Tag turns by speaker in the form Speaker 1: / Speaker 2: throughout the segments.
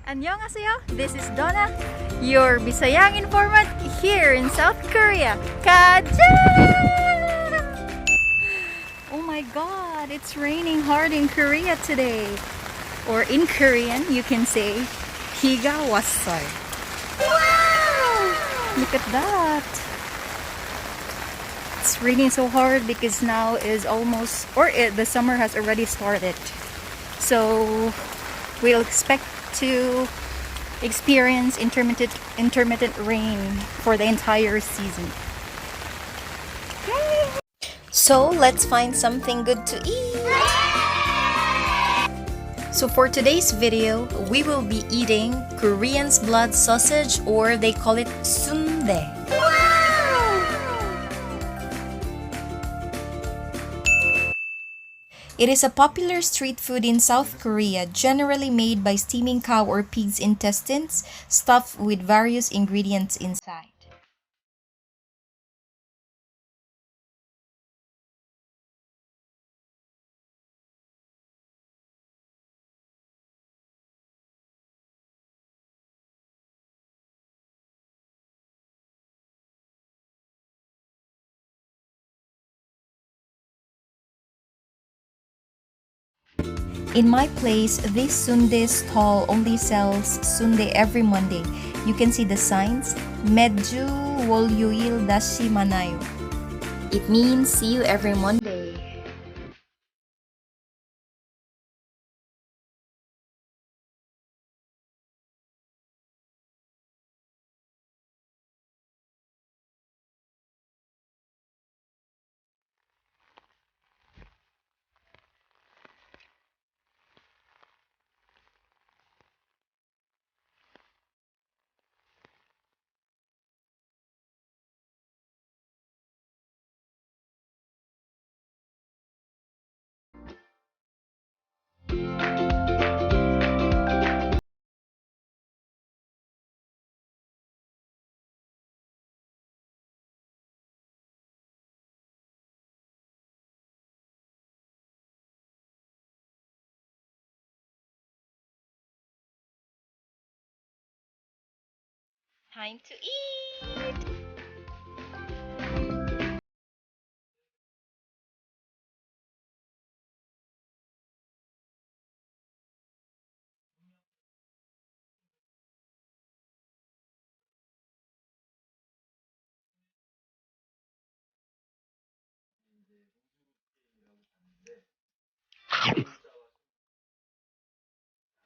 Speaker 1: Annyeonghaseyo, this is Donna, your Bisayang informant here in South Korea. Kaja! Oh my god, it's raining hard in Korea today. Or in Korean, you can say, 비가 왔어요. Wow! Look at that. It's raining so hard because now is almost, the summer has already started. So we'll expect to experience intermittent rain for the entire season. Yay! So let's find something good to eat. So for today's video, we will be eating Korean's blood sausage, or they call it Soondae. It is a popular street food in South Korea, generally made by steaming cow or pig's intestines, stuffed with various ingredients inside. In my place, this Soondae stall only sells Soondae every Monday. You can see the signs, Medju 월요일 다시 만나요. It means see you every Monday. Time to eat!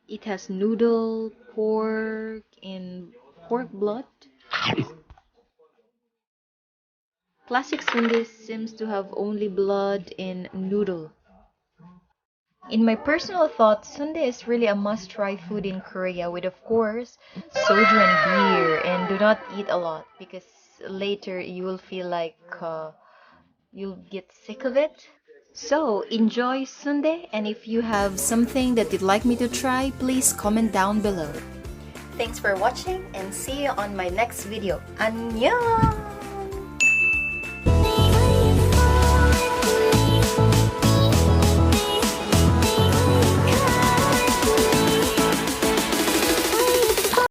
Speaker 1: It has noodle, pork, and pork blood. Classic Soondae seems to have only blood and noodle. In my personal thought, Soondae is really a must-try food in Korea with, of course, soju and beer. And do not eat a lot because later you will feel like you'll get sick of it. So enjoy Soondae, and if you have something that you'd like me to try, please comment down below. Thanks for watching and see you on my next video. Annyeong!